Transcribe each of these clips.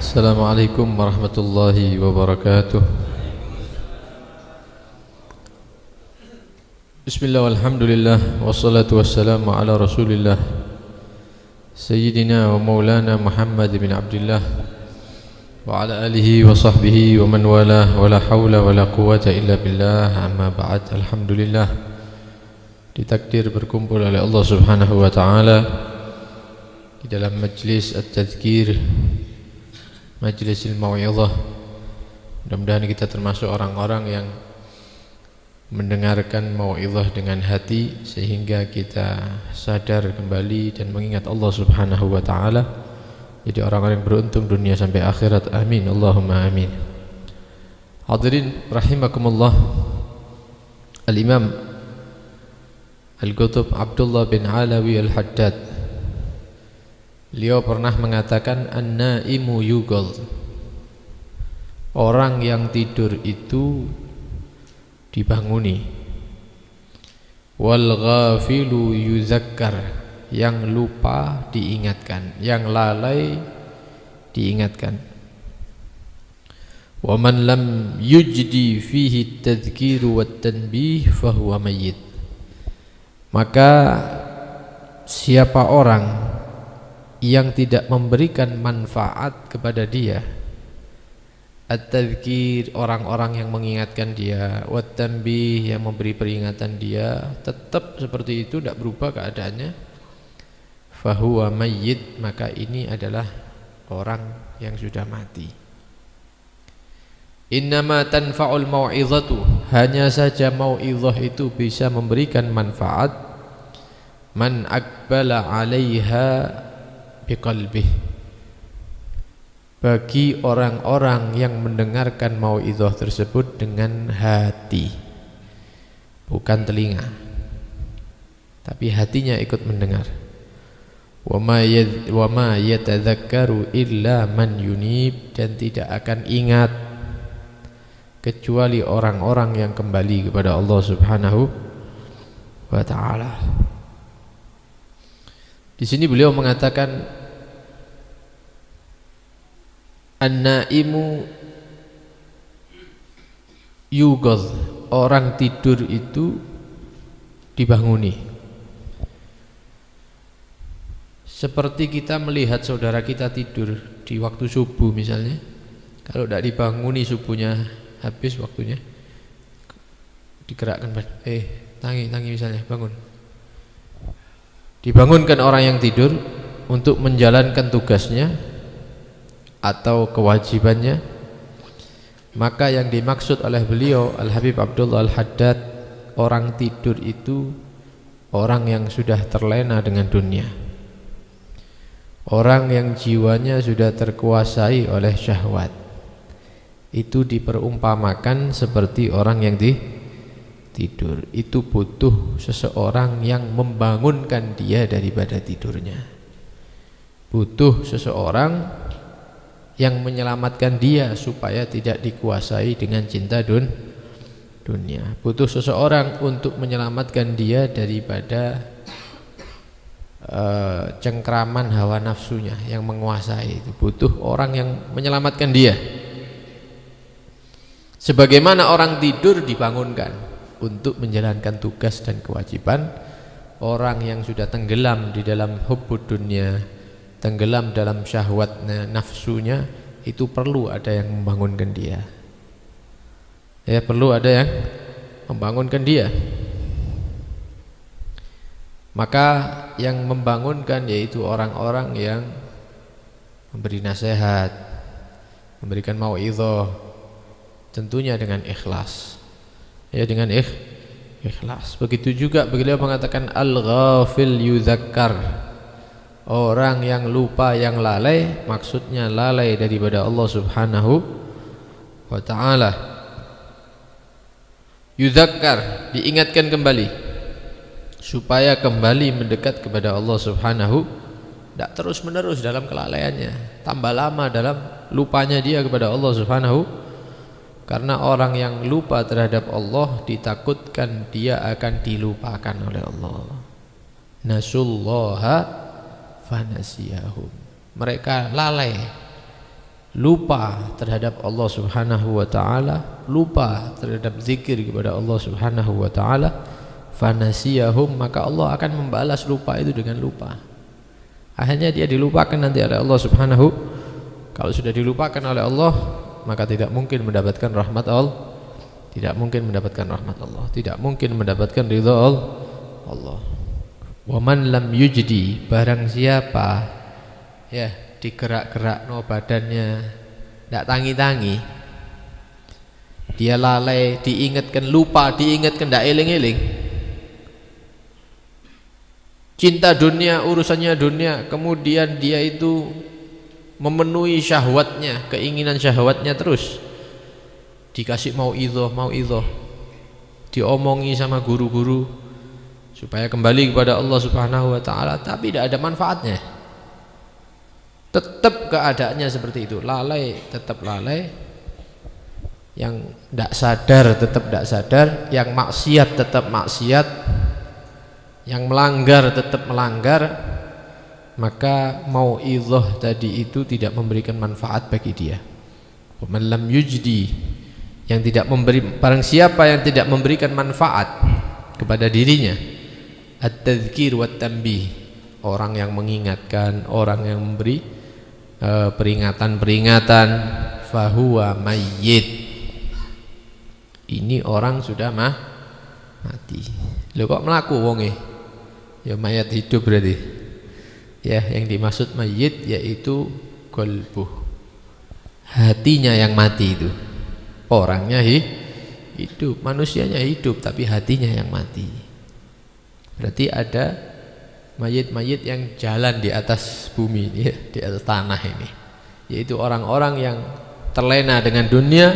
Assalamualaikum warahmatullahi wabarakatuh. Bismillah walhamdulillah wassalatu wassalamu ala rasulillah Sayyidina wa maulana Muhammad bin Abdullah wa ala alihi wa sahbihi wa man walah wa la hawla wa la quwata illa billah. Amma ba'd. Alhamdulillah, ditakdir berkumpul oleh Allah subhanahu wa ta'ala di dalam majlis at-tadhkir, majlisil mau'izah. Mudah-mudahan kita termasuk orang-orang yang mendengarkan mau'izah dengan hati sehingga kita sadar kembali dan mengingat Allah subhanahu wa ta'ala. Jadi orang-orang yang beruntung dunia sampai akhirat. Amin, Allahumma amin. Hadirin rahimakumullah, Al-Imam Al-Qutb Abdullah bin Alawi Al-Haddad, beliau pernah mengatakan an-naimu yughal, orang yang tidur itu dibanguni, wal ghafilu yuzakkar, yang lupa diingatkan, yang lalai diingatkan. Wa man lam yujdi fihi at-tadhkiru wat-tanbih fahuwa mayyit. Maka siapa orang yang tidak memberikan manfaat kepada dia, at-tadhkir, orang-orang yang mengingatkan dia, wat-tanbih, yang memberi peringatan dia, tetap seperti itu, tidak berubah keadaannya, fahuwa mayyit, maka ini adalah orang yang sudah mati. Innama tanfa'ul mau'izatu, hanya saja mau'izah itu bisa memberikan manfaat man aqbala 'alaiha biqalbih, bagi orang-orang yang mendengarkan mau'izah tersebut dengan hati, bukan telinga, tapi hatinya ikut mendengar. Wa ma yatadzakkaru illa man yunib, dan tidak akan ingat kecuali orang-orang yang kembali kepada Allah subhanahu wa ta'ala. Di sini beliau mengatakan an-naimu yughal, orang tidur itu dibanguni. Seperti kita melihat saudara kita tidur di waktu subuh misalnya, kalau tidak dibanguni subuhnya habis waktunya, digerakkan, tangi misalnya, bangun, dibangunkan orang yang tidur untuk menjalankan tugasnya atau kewajibannya, maka yang dimaksud oleh beliau Al-Habib Abdullah Al-Haddad, orang tidur itu orang yang sudah terlena dengan dunia, orang yang jiwanya sudah terkuasai oleh syahwat. Itu diperumpamakan seperti orang yang tidur. Itu butuh seseorang yang membangunkan dia daripada tidurnya, butuh seseorang yang menyelamatkan dia supaya tidak dikuasai dengan cinta dunia, butuh seseorang untuk menyelamatkan dia daripada cengkraman hawa nafsunya yang menguasai. Itu butuh orang yang menyelamatkan dia. Sebagaimana orang tidur dibangunkan untuk menjalankan tugas dan kewajiban, orang yang sudah tenggelam di dalam hubbud dunia, tenggelam dalam syahwatnya, nafsunya, itu perlu ada yang membangunkan dia. Ya, perlu ada yang membangunkan dia. Maka yang membangunkan yaitu orang-orang yang memberi nasihat, memberikan mau'izah, tentunya dengan ikhlas. Ya, dengan ikhlas. Begitu juga beliau mengatakan al-ghafil yuzakkar, orang yang lupa, yang lalai, maksudnya lalai daripada Allah subhanahu wa ta'ala. Yuzakkar, diingatkan kembali supaya kembali mendekat kepada Allah subhanahu, tidak terus menerus dalam kelalaiannya, tambah lama dalam lupanya dia kepada Allah subhanahu. Karena orang yang lupa terhadap Allah ditakutkan dia akan dilupakan oleh Allah. Nasullaha fanasiyahum, mereka lalai, lupa terhadap Allah Subhanahu wa taala, lupa terhadap zikir kepada Allah Subhanahu wa taala, fanasiyahum, maka Allah akan membalas lupa itu dengan lupa. Akhirnya dia dilupakan nanti oleh Allah Subhanahu. Kalau sudah dilupakan oleh Allah, maka tidak mungkin mendapatkan rahmat Allah, tidak mungkin mendapatkan rahmat Allah, tidak mungkin mendapatkan ridha Allah. Wa man lam yujdi, barang siapa ya digerak-gerak no badannya tidak tangi-tangi, dia lalai, diingatkan lupa, diingatkan tidak eling-eling, cinta dunia, urusannya dunia, kemudian dia itu memenuhi syahwatnya, keinginan syahwatnya terus, dikasih mau idhoh, diomongi sama guru-guru supaya kembali kepada Allah Subhanahu wa taala, tapi tidak ada manfaatnya. Tetap keadaannya seperti itu, lalai, tetap lalai, yang tidak sadar tetap tidak sadar, yang maksiat tetap maksiat, yang melanggar tetap melanggar, maka mau'izah tadi itu tidak memberikan manfaat bagi dia. Man lam yujdi, yang tidak memberi, barang siapa yang tidak memberikan manfaat kepada dirinya, at-tadzkir wat tanbih, orang yang mengingatkan, orang yang memberi peringatan-peringatan, fahuwa mayyit, ini orang sudah mati. Lho kok melaku wonge? Ya mayat hidup berarti. Ya, yang dimaksud mayyit yaitu qalbuh, hatinya yang mati itu. Orangnya hidup, manusianya hidup tapi hatinya yang mati. Berarti ada mayit-mayit yang jalan di atas bumi ini, di atas tanah ini, yaitu orang-orang yang terlena dengan dunia,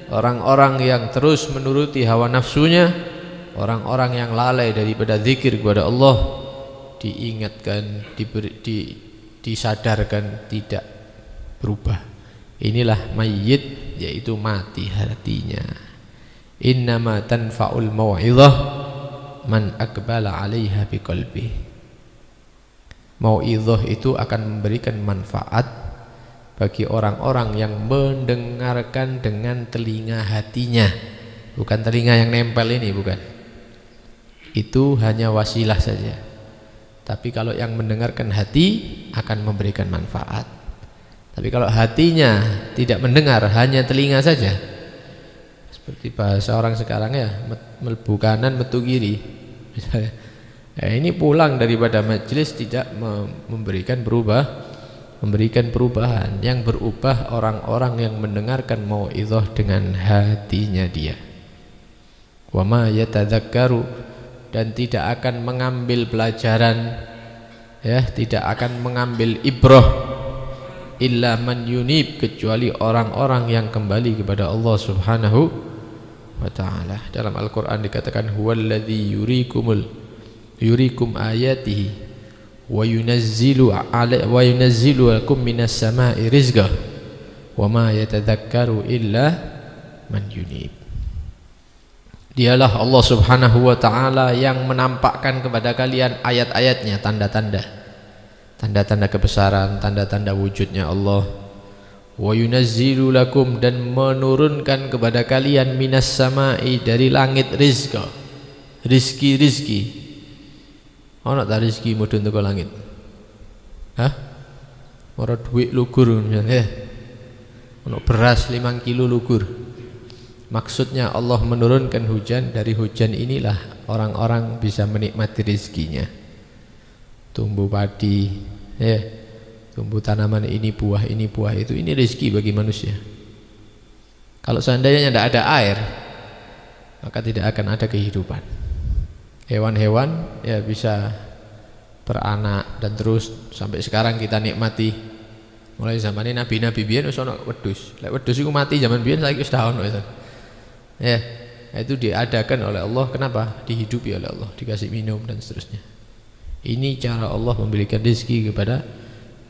orang-orang yang terus menuruti hawa nafsunya, orang-orang yang lalai daripada zikir kepada Allah, diingatkan, disadarkan, tidak berubah. Inilah mayit, yaitu mati hatinya. Innama tanfa'ul mau'izah man aqbala 'alaiha biqalbihi. Mau'izah itu akan memberikan manfaat bagi orang-orang yang mendengarkan dengan telinga hatinya, bukan telinga yang nempel ini, bukan. Itu hanya wasilah saja. Tapi kalau yang mendengarkan hati akan memberikan manfaat. Tapi kalau hatinya tidak mendengar, hanya telinga saja, seperti bahasa orang sekarang ya, melbu kanan metu kiri misalnya. Ya, ini pulang daripada majelis tidak memberikan perubahan. Yang berubah orang-orang yang mendengarkan mau'izah dengan hatinya dia. Wa ma yatadzakkaru, dan tidak akan mengambil pelajaran, ya, tidak akan mengambil ibrah, illa man yunib, kecuali orang-orang yang kembali kepada Allah Subhanahu wa taala. Dalam Al-Qur'an dikatakan huwallazi yurikum ayatihi wa yunazzilu lakum minas sama'i rizqa wa ma yatadzakkaru illa man yunib. Dialah Allah Subhanahu wa taala yang menampakkan kepada kalian ayat-ayatnya, tanda-tanda kebesaran, tanda-tanda wujudnya Allah. Wa yunazzilu lakum, dan menurunkan kepada kalian minas sama'i, dari langit, rizqa, rizki. Ana ta rezeki mudhun teko langit? Hah? Ora duit lugur misalnya. Ana beras 5 kilo lugur. Maksudnya Allah menurunkan hujan, dari hujan inilah orang-orang bisa menikmati rezekinya. Tumbuh padi, ya. Tumbuh tanaman ini buah itu, ini rezeki bagi manusia. Kalau seandainya tidak ada air, maka tidak akan ada kehidupan. Hewan-hewan ya bisa beranak dan terus sampai sekarang kita nikmati. Mulai zaman ini nabi biyen wis ana wedhus. Lek wedhus iku mati zaman biyen saiki wis taun wis. Ya, itu diadakan oleh Allah. Kenapa? Dihidupi oleh Allah, dikasih minum dan seterusnya. Ini cara Allah memberikan rezeki kepada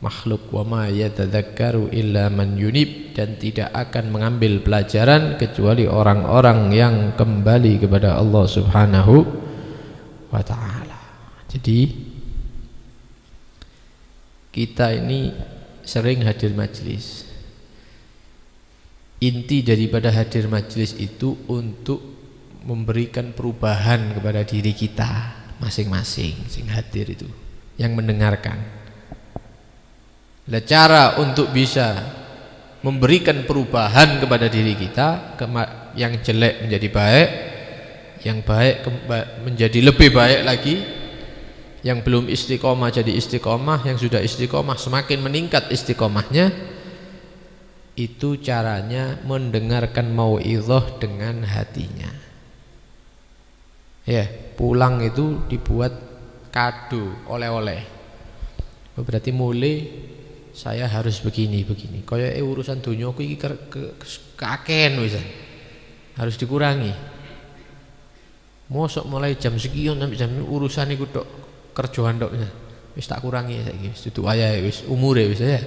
makhluk. Wa ma yatadzakkaru illa man yunib, dan tidak akan mengambil pelajaran kecuali orang-orang yang kembali kepada Allah Subhanahu wa ta'ala. Jadi kita ini sering hadir majelis, inti daripada hadir majelis itu untuk memberikan perubahan kepada diri kita masing-masing sing hadir itu, yang mendengarkan. Nah, cara untuk bisa memberikan perubahan kepada diri kita, yang jelek menjadi baik, yang baik menjadi lebih baik lagi, yang belum istiqomah jadi istiqomah, yang sudah istiqomah semakin meningkat istiqomahnya. Itu caranya mendengarkan mau'izah dengan hatinya. Ya, pulang itu dibuat kado, oleh-oleh. Berarti mulai saya harus begini. Kayak urusan dunia iki keaken wisan. Harus dikurangi. Mosok mulai jam sekian sampai jam urusan iku tok, kerjaan tok wis tak kurangi saiki. Wis dudu wayahe wis umure wis ya.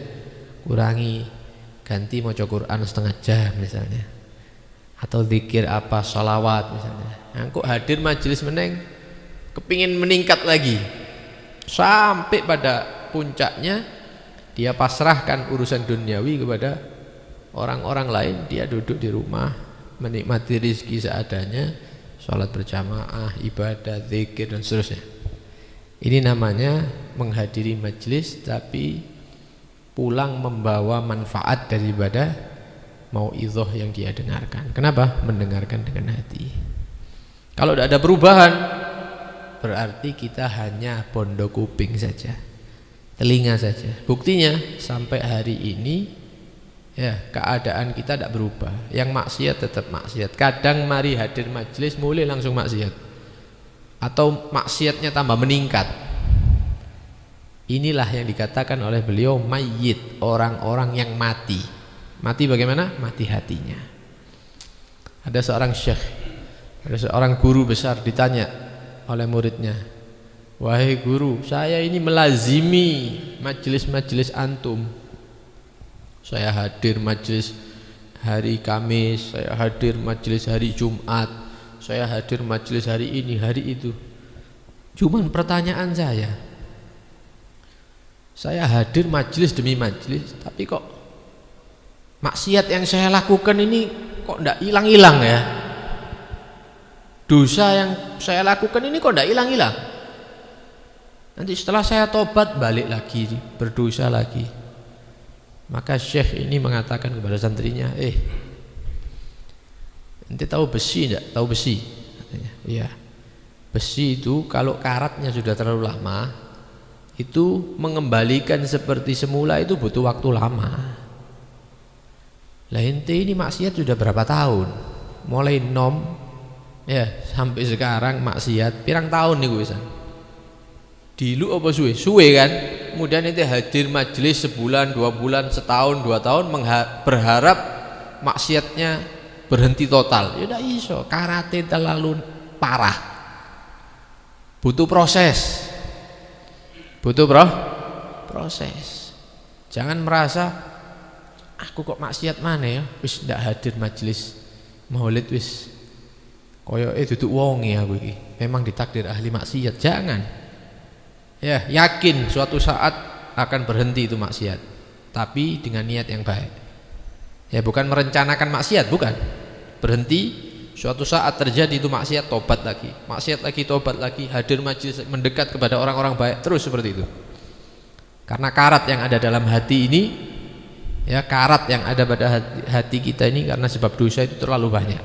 Kurangi. Ganti maca Quran setengah jam misalnya, atau zikir apa, sholawat misalnya. Nah, kok hadir majelis meneng kepingin meningkat lagi sampai pada puncaknya dia pasrahkan urusan duniawi kepada orang-orang lain, dia duduk di rumah menikmati rezeki seadanya, sholat berjamaah, ibadah, zikir dan seterusnya. Ini namanya menghadiri majelis tapi pulang membawa manfaat daripada mau'izah yang dia dengarkan. Kenapa? Mendengarkan dengan hati. Kalau tidak ada perubahan, berarti kita hanya pondok kuping saja, telinga saja. Buktinya sampai hari ini ya, keadaan kita tidak berubah. Yang maksiat tetap maksiat. Kadang mari hadir majelis mulai langsung maksiat, atau maksiatnya tambah meningkat. Inilah yang dikatakan oleh beliau mayyit, orang-orang yang mati. Mati bagaimana? Mati hatinya. Ada seorang syekh, ada seorang guru besar ditanya oleh muridnya, wahai guru, saya ini melazimi majelis-majelis antum. Saya hadir majelis hari Kamis, saya hadir majelis hari Jumat, saya hadir majelis hari ini, hari itu. Cuman pertanyaan saya hadir majelis demi majelis, tapi kok maksiat yang saya lakukan ini kok tidak hilang-hilang ya? Dosa yang saya lakukan ini kok tidak hilang-hilang? Nanti setelah saya tobat balik lagi berdosa lagi. Maka syekh ini mengatakan kepada santrinya, nanti tahu besi enggak? Tahu besi? Katanya, iya. Besi itu kalau karatnya sudah terlalu lama, itu mengembalikan seperti semula itu butuh waktu lama. Lah ente ini maksiat sudah berapa tahun? Mulai nom ya sampai sekarang maksiat pirang tahun nih wisan. Dilu apa suwe? Suwe kan? Kemudian ente hadir majelis sebulan, 2 bulan, setahun, 2 tahun berharap maksiatnya berhenti total. Ya udah iso, karate terlalu parah. Butuh proses. Proses. Jangan merasa aku kok maksiat mana ya, wis ndak hadir majelis maulid wis koyoke duduk wonge aku iki. Memang ditakdir ahli maksiat. Jangan. Ya, yakin suatu saat akan berhenti itu maksiat, tapi dengan niat yang baik. Ya, bukan merencanakan maksiat, bukan. Berhenti, suatu saat terjadi itu maksiat, tobat lagi, maksiat lagi, tobat lagi, hadir majelis, mendekat kepada orang-orang baik, terus seperti itu. Karena karat yang ada dalam hati ini, ya karat yang ada pada hati kita ini karena sebab dosa itu terlalu banyak.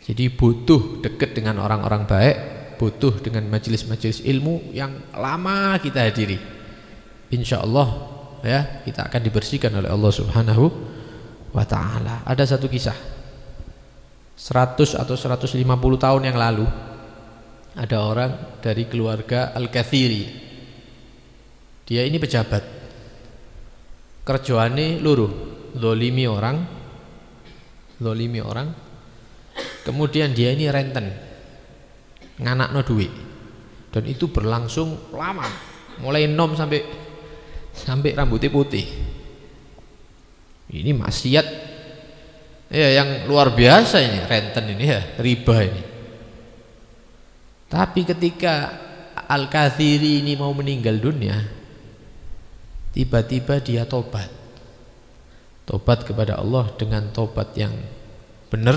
Jadi butuh dekat dengan orang-orang baik, butuh dengan majelis-majelis ilmu yang lama kita hadiri. Insya Allah ya kita akan dibersihkan oleh Allah Subhanahu wa ta'ala. Ada satu kisah 100 atau 150 tahun yang lalu, ada orang dari keluarga Al-Kathiri. Dia ini pejabat, kerjaane loro, zalimi orang, kemudian dia ini renten, nganakno duit, dan itu berlangsung lama, mulai nom sampai rambutnya putih. Ini maksiat ya yang luar biasa ini, renten ini ya, riba ini. Tapi ketika Al-Kathiri ini mau meninggal dunia, tiba-tiba dia tobat. tobat kepada Allah dengan tobat yang benar.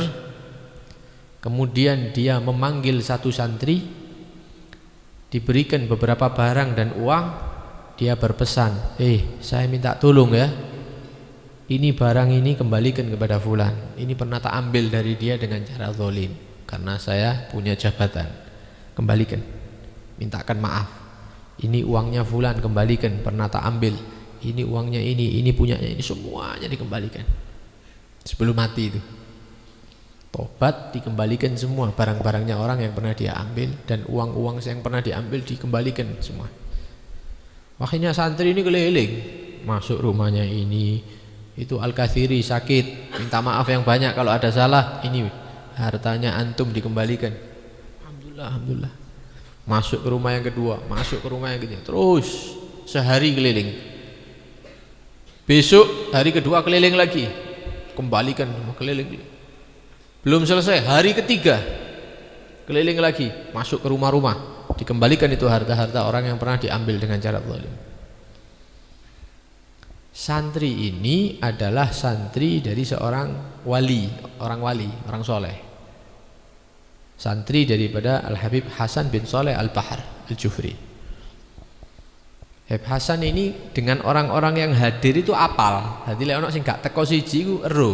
Kemudian dia memanggil satu santri, diberikan beberapa barang dan uang. Dia berpesan, saya minta tolong ya, ini barang ini kembalikan kepada fulan, ini pernah tak ambil dari dia dengan cara zalim, karena saya punya jabatan, kembalikan, mintakan maaf. Ini uangnya fulan, kembalikan, pernah tak ambil. Ini uangnya ini punyanya ini, semuanya dikembalikan. Sebelum mati itu tobat, dikembalikan semua barang-barangnya orang yang pernah dia ambil, dan uang-uang yang pernah diambil dikembalikan semua. Akhirnya santri ini keliling, masuk rumahnya ini, itu Al-Kathiri sakit, minta maaf yang banyak kalau ada salah, ini hartanya antum dikembalikan. Alhamdulillah, alhamdulillah. Masuk ke rumah yang kedua, masuk ke rumah yang ketiga, terus sehari keliling. Besok hari kedua keliling lagi, kembalikan semua, keliling. Belum selesai, hari ketiga keliling lagi, masuk ke rumah-rumah, dikembalikan itu harta-harta orang yang pernah diambil dengan cara zalim. Santri ini adalah santri dari seorang wali, orang soleh. Santri daripada Al-Habib Hasan bin Saleh Al-Bahar Al-Jufri. Habib Hasan ini dengan orang-orang yang hadir itu apal. Dadi lek ana sing gak teko siji ku ero.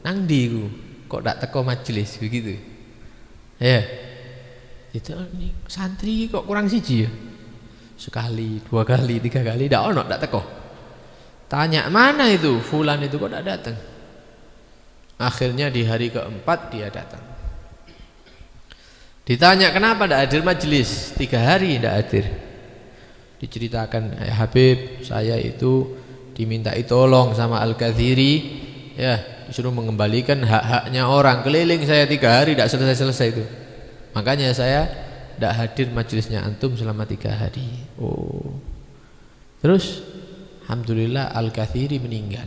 Nang ndi ku? Kok gak teko majelis begitu. Ya. Itu nih santri kok kurang siji ya. Sekali, dua kali, tiga kali ndak ono, ndak teko. Tanya mana itu fulan itu kok ndak datang. Akhirnya di hari keempat dia datang. Ditanya kenapa ndak hadir majelis, 3 hari ndak hadir. Diceritakan, Habib saya itu dimintai tolong sama Al-Kathiri, ya disuruh mengembalikan hak-haknya orang, keliling saya 3 hari tidak selesai-selesai itu, makanya saya tidak hadir majelisnya antum selama 3 hari. Oh, terus alhamdulillah Al-Kathiri meninggal.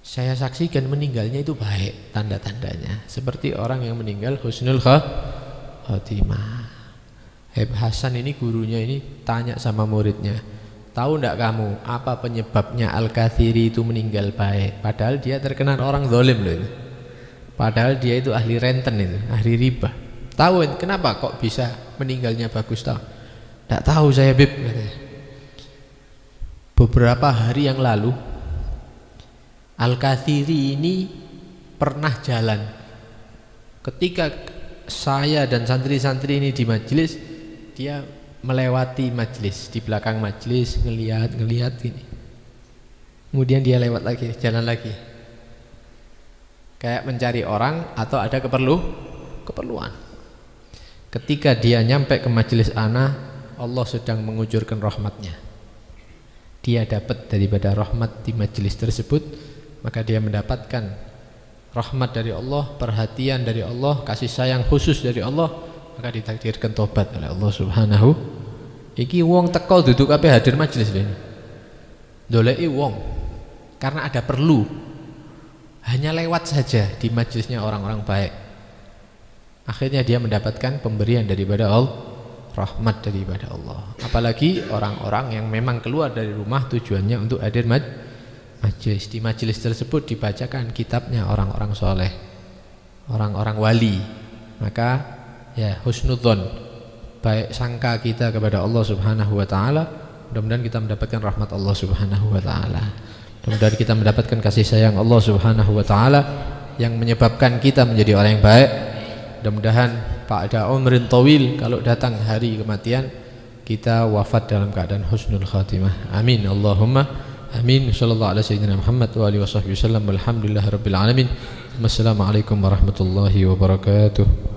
Saya saksikan meninggalnya itu baik, tanda-tandanya seperti orang yang meninggal husnul khatimah. Habib Hasan ini gurunya ini tanya sama muridnya, tahu enggak kamu apa penyebabnya Al-Kathiri itu meninggal baik? Padahal dia terkenal orang zalim loh itu. Padahal dia itu ahli renten itu, ahli riba. Tahu kenapa kok bisa meninggalnya bagus tahu? Enggak tahu saya Habib katanya. Beberapa hari yang lalu Al-Kathiri ini pernah jalan. Ketika saya dan santri-santri ini di majelis, dia melewati majelis, di belakang majelis ngelihat gini. Kemudian dia lewat lagi, jalan lagi. Kayak mencari orang atau ada keperluan. Ketika dia nyampe ke majelis ana, Allah sedang mengucurkan rahmatnya. Dia dapat daripada rahmat di majelis tersebut, maka dia mendapatkan rahmat dari Allah, perhatian dari Allah, kasih sayang khusus dari Allah. Maka ditakdirkan tobat oleh Allah Subhanahu. Iki wong teko duduk kabeh hadir majelis ini. Doleki wong karena ada perlu. Hanya lewat saja di majelisnya orang-orang baik. Akhirnya dia mendapatkan pemberian daripada Allah, rahmat daripada Allah. Apalagi orang-orang yang memang keluar dari rumah tujuannya untuk hadir majelis. Di majelis tersebut dibacakan kitabnya orang-orang soleh, orang-orang wali. Maka ya husnudzon, baik sangka kita kepada Allah Subhanahu wa taala. Mudah-mudahan kita mendapatkan rahmat Allah Subhanahu wa taala. Mudah-mudahan kita mendapatkan kasih sayang Allah Subhanahu wa taala yang menyebabkan kita menjadi orang yang baik. Mudah-mudahan pada umrin tawil, kalau datang hari kematian, kita wafat dalam keadaan husnul khatimah. Amin Allahumma amin. Sallallahu alaihi wasallam Muhammad wa alihi wasallam. Alhamdulillahirabbil alamin. Wassalamualaikum warahmatullahi wabarakatuh.